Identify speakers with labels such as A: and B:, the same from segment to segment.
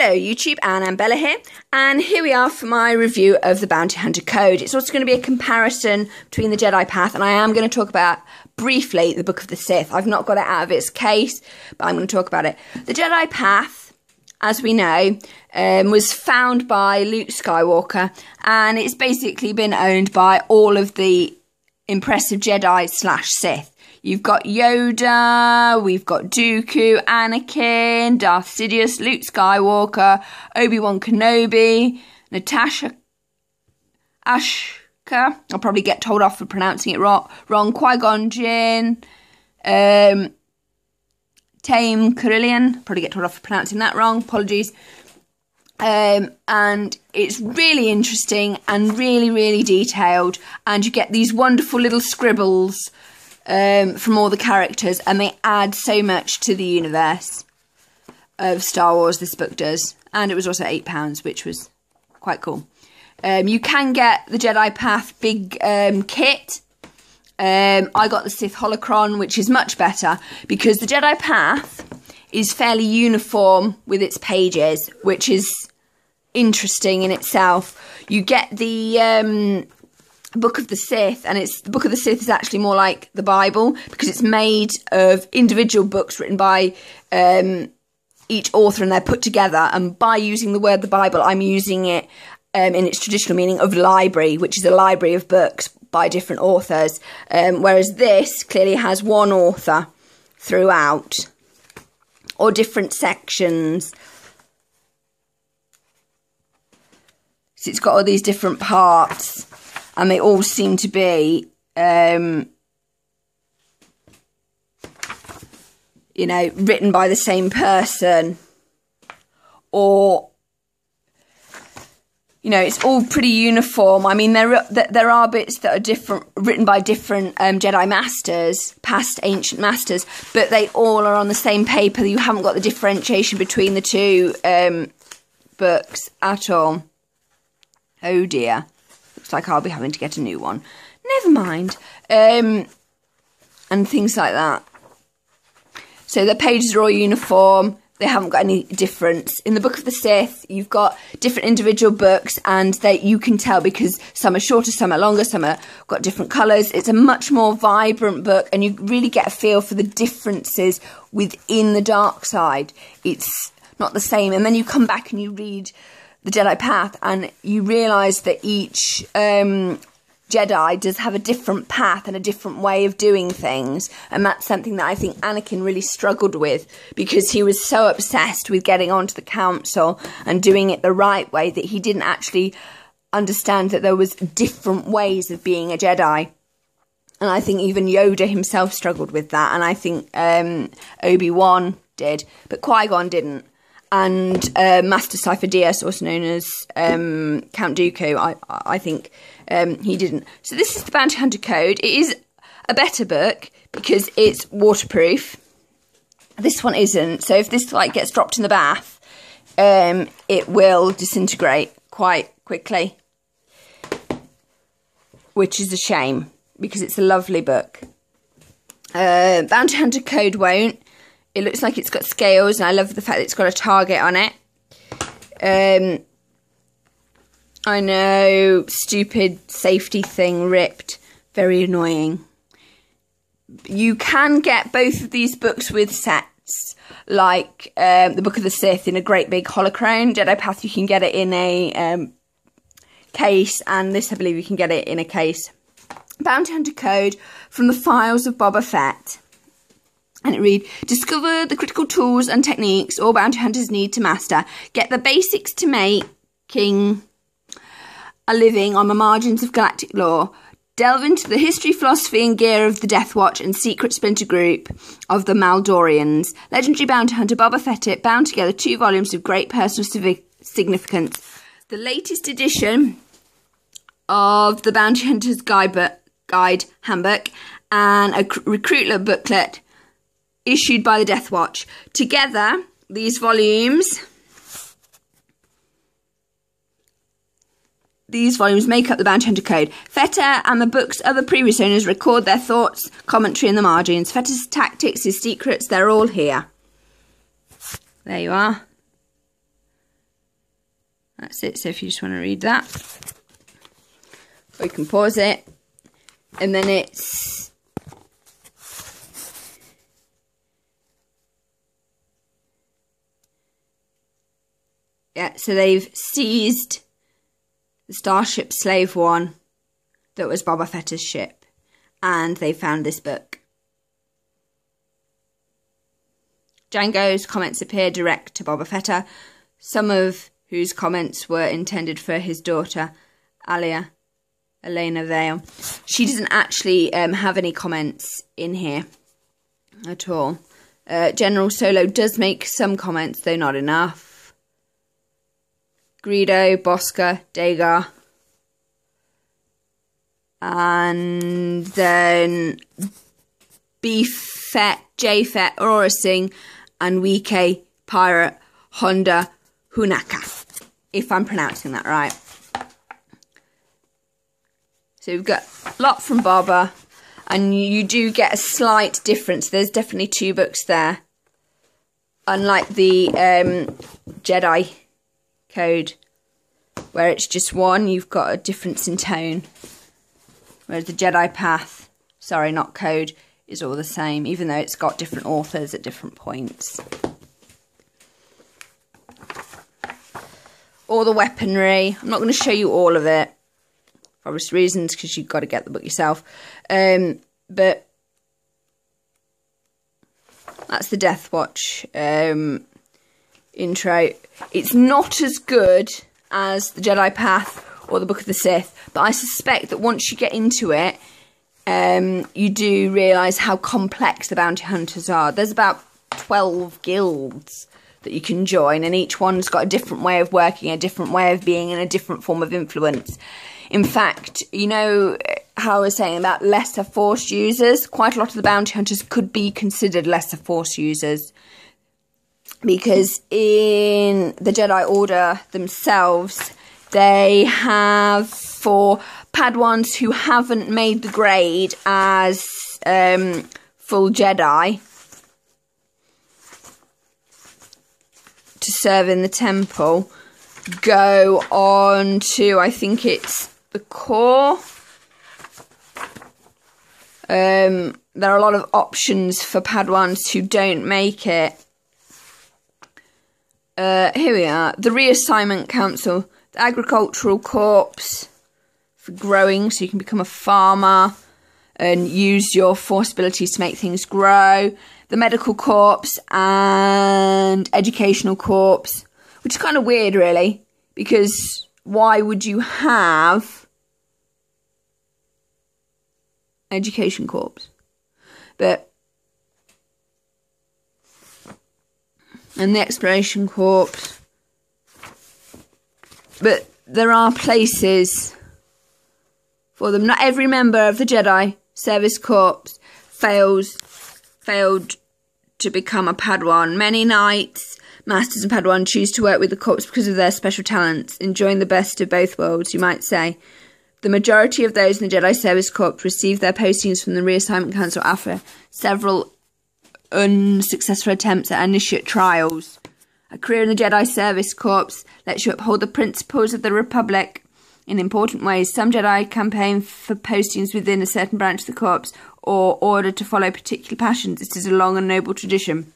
A: Hello YouTube, and Bella here, and here we are for my review of the Bounty Hunter Code. It's also going to be a comparison between the Jedi Path, and I am going to talk about, briefly, the Book of the Sith. I've not got it out of its case, but I'm going to talk about it. The Jedi Path, as we know, was found by Luke Skywalker, and it's basically been owned by all of the impressive Jedi / Sith. You've got Yoda, we've got Dooku, Anakin, Darth Sidious, Luke Skywalker, Obi-Wan Kenobi, Natasha Ashka, I'll probably get told off for pronouncing it wrong, Qui-Gon Jinn, Tame Carillion, probably get told off for pronouncing that wrong, apologies. And it's really interesting and really, really detailed, and you get these wonderful little scribbles from all the characters, and they add so much to the universe of Star Wars, this book does. And it was also £8, which was quite cool. You can get the Jedi Path big kit. I got the Sith Holocron, which is much better, because the Jedi Path is fairly uniform with its pages, which is interesting in itself. You get the Book of the Sith, and the Book of the Sith is actually more like the Bible, because it's made of individual books written by each author, and they're put together. And by using the word the Bible, I'm using it in its traditional meaning of library, which is a library of books by different authors, whereas this clearly has one author throughout, or different sections. So it's got all these different parts, and they all seem to be, you know, written by the same person, or, you know, it's all pretty uniform. I mean, there are bits that are different, written by different Jedi Masters, past ancient masters, but they all are on the same paper. You haven't got the differentiation between the two books at all. Oh dear. Looks like I'll be having to get a new one. Never mind. And things like that. So the pages are all uniform. They haven't got any difference. In the Book of the Sith, you've got different individual books, and you can tell because some are shorter, some are longer, some are got different colours. It's a much more vibrant book, and you really get a feel for the differences within the dark side. It's not the same. And then you come back and you read the Jedi Path, and you realise that each Jedi does have a different path and a different way of doing things, and that's something that I think Anakin really struggled with, because he was so obsessed with getting onto the council and doing it the right way that he didn't actually understand that there was different ways of being a Jedi. And I think even Yoda himself struggled with that, and I think Obi-Wan did, but Qui-Gon didn't. And Master Cypher-Dyas, also known as Count Dooku, I think he didn't. So this is the Bounty Hunter Code. It is a better book because it's waterproof. This one isn't. So if this gets dropped in the bath, it will disintegrate quite quickly, which is a shame because it's a lovely book. Bounty Hunter Code won't. It looks like it's got scales, and I love the fact that it's got a target on it. I know, stupid safety thing ripped. Very annoying. You can get both of these books with sets, like the Book of the Sith in a great big holocron. Jedi Path, you can get it in a case, and this, I believe, you can get it in a case. Bounty Hunter Code from the Files of Boba Fett. And it reads, discover the critical tools and techniques all bounty hunters need to master. Get the basics to making a living on the margins of galactic lore. Delve into the history, philosophy, and gear of the Death Watch and secret splinter group of the Maldorians. Legendary bounty hunter Boba Fett bound together 2 volumes of great personal significance. The latest edition of the Bounty Hunter's Guide Handbook and a recruitment booklet issued by the Death Watch. Together, these volumes make up the Bounty Hunter Code. Feta and the book's other previous owners record their thoughts, commentary in the margins. Feta's tactics, his secrets, they're all here. There you are. that's it. So if you just want to read that, or you can pause it. And then it's so they've seized the Starship Slave One that was Boba Fett's ship, and they found this book. Django's comments appear direct to Boba Fett, some of whose comments were intended for his daughter, Elena Vale. She doesn't actually have any comments in here at all. General Solo does make some comments, though not enough. Greedo, Bosca, Dagar. And then B-Fett, J-Fett, Aurora Singh, and Wike, Pirate, Honda, Hunaka, if I'm pronouncing that right. So we've got a lot from Boba, and you do get a slight difference. There's definitely 2 books there. Unlike the Jedi Code, where it's just one, you've got a difference in tone. Whereas the Jedi Path, sorry, not Code, is all the same, even though it's got different authors at different points. All the weaponry. I'm not going to show you all of it, for obvious reasons, because you've got to get the book yourself. But that's the Death Watch intro. It's not as good as the Jedi Path or the Book of the Sith, but I suspect that once you get into it, you do realise how complex the bounty hunters are. There's about 12 guilds that you can join, and each one's got a different way of working, a different way of being, and a different form of influence. In fact, you know how I was saying about lesser force users? Quite a lot of the bounty hunters could be considered lesser force users, because in the Jedi Order themselves, they have, for Padawans who haven't made the grade as full Jedi to serve in the temple, go on to, I think it's the core. There are a lot of options for Padawans who don't make it. Here we are. The Reassignment Council. The Agricultural Corps for growing, so you can become a farmer and use your force abilities to make things grow. The Medical Corps and Educational Corps, which is kind of weird, really, because why would you have Education Corps? But and the Exploration Corps. But there are places for them. Not every member of the Jedi Service Corps failed to become a Padawan. Many knights, masters and Padawan choose to work with the Corps because of their special talents, enjoying the best of both worlds, you might say. The majority of those in the Jedi Service Corps receive their postings from the Reassignment Council after several unsuccessful attempts at initiate trials. A career in the Jedi Service Corps lets you uphold the principles of the Republic in important ways. Some Jedi campaign for postings within a certain branch of the Corps or order to follow particular passions. It is a long and noble tradition.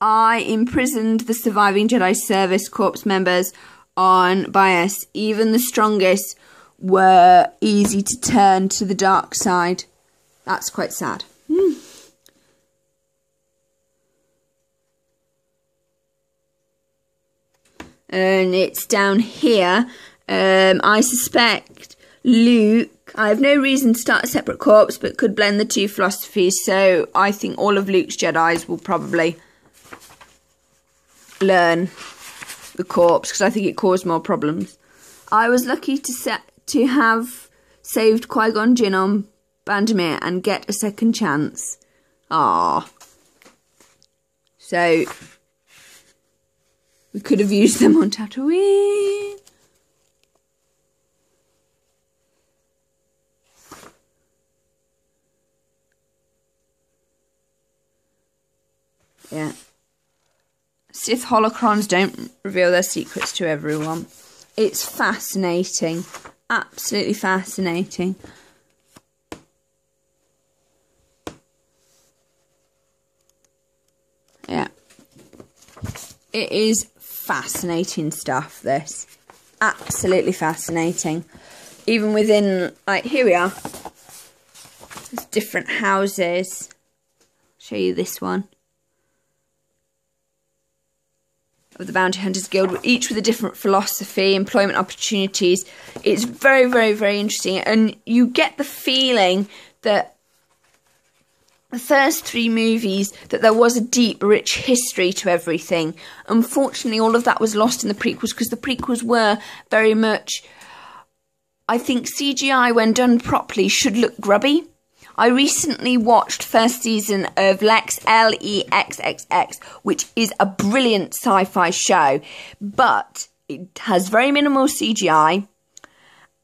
A: I imprisoned the surviving Jedi Service Corps members on bias. Even the strongest were easy to turn to the dark side. That's quite sad. And it's down here. I suspect Luke, I have no reason to start a separate corps, but could blend the 2 philosophies. So I think all of Luke's Jedis will probably learn the corps, because I think it caused more problems. I was lucky to have saved Qui-Gon Jinn on Bandamere and get a second chance. Ah, so we could have used them on Tatooine. Yeah. Sith holocrons don't reveal their secrets to everyone. It's fascinating. Absolutely fascinating. Yeah. It is fascinating stuff, this. Absolutely fascinating. Even within, like, here we are. There's different houses. I'll show you this one. Of the Bounty Hunters Guild, each with a different philosophy, employment opportunities. It's very, very, very interesting. And you get the feeling that the first 3 movies, that there was a deep, rich history to everything. Unfortunately, all of that was lost in the prequels, because the prequels were very much, I think CGI, when done properly, should look grubby. I recently watched first season of Lex, L-E-X-X-X, which is a brilliant sci-fi show, but it has very minimal CGI,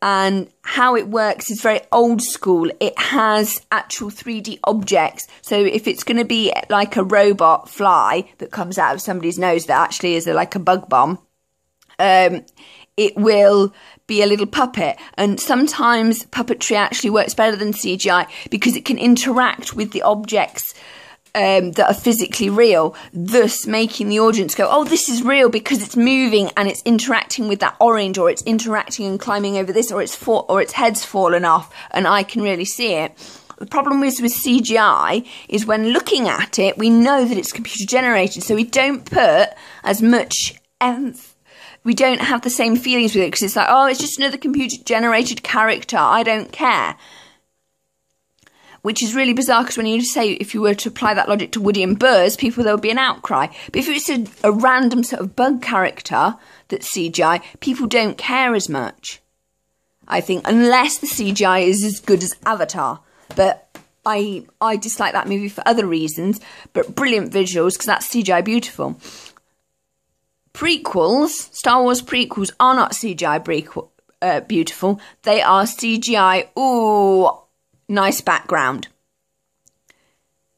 A: and how it works is very old school. It has actual 3D objects, so if it's going to be like a robot fly that comes out of somebody's nose that actually is like a bug bomb, it will be a little puppet, and sometimes puppetry actually works better than CGI because it can interact with the objects that are physically real, thus making the audience go, oh, this is real, because it's moving and it's interacting with that orange, or it's interacting and climbing over this, or its head's fallen off and I can really see it. The problem is with CGI is when looking at it, we know that it's computer generated, so we don't put as much we don't have the same feelings with it, because it's like, oh, it's just another computer-generated character, I don't care. Which is really bizarre, because when you say, if you were to apply that logic to Woody and Buzz, there would be an outcry. But if it's a random sort of bug character that's CGI, people don't care as much, I think, unless the CGI is as good as Avatar. But I dislike that movie for other reasons, but brilliant visuals, because that's CGI beautiful. Prequels, Star Wars prequels, are not CGI beautiful. They are CGI, ooh, nice background.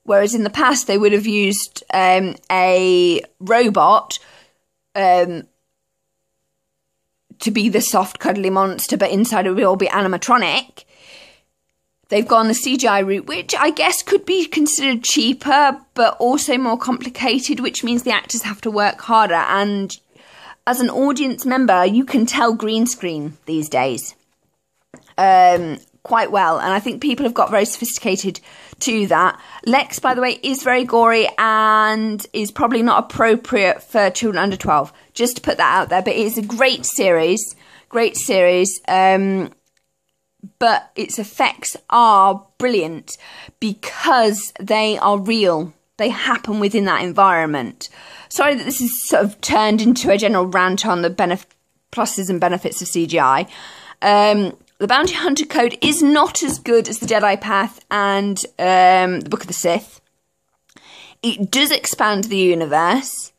A: Whereas in the past, they would have used a robot to be the soft, cuddly monster, but inside it would all be animatronic. They've gone the CGI route, which I guess could be considered cheaper, but also more complicated, which means the actors have to work harder. And as an audience member, you can tell green screen these days quite well. And I think people have got very sophisticated to that. Lex, by the way, is very gory and is probably not appropriate for children under 12. Just to put that out there. But it is a great series. Great series. But its effects are brilliant because they are real. They happen within that environment. Sorry that this is sort of turned into a general rant on the pluses and benefits of CGI. The Bounty Hunter Code is not as good as the Jedi Path and the Book of the Sith. It does expand the universe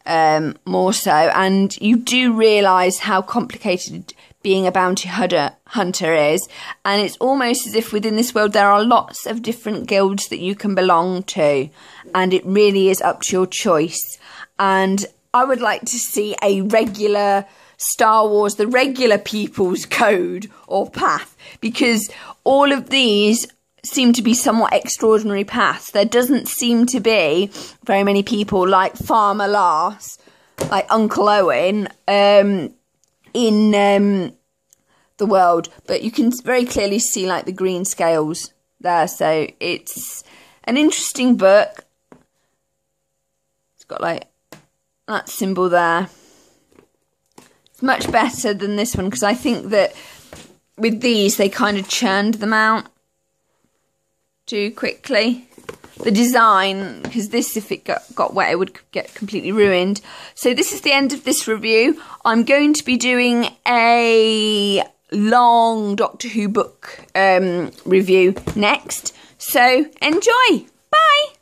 A: more so, and you do realise how complicated being a bounty hunter is, and it's almost as if within this world there are lots of different guilds that you can belong to, and it really is up to your choice. And I would like to see a regular Star Wars, the regular people's code or path, because all of these seem to be somewhat extraordinary paths. There doesn't seem to be very many people like Farmer Lars, like Uncle Owen, in the world, but you can very clearly see like the green scales there, so it's an interesting book. It's got like that symbol there. It's much better than this one, because I think that with these they kind of churned them out too quickly. The design, because this, if it got wet, it would get completely ruined. So this is the end of this review. I'm going to be doing a long Doctor Who book review next. So enjoy. Bye.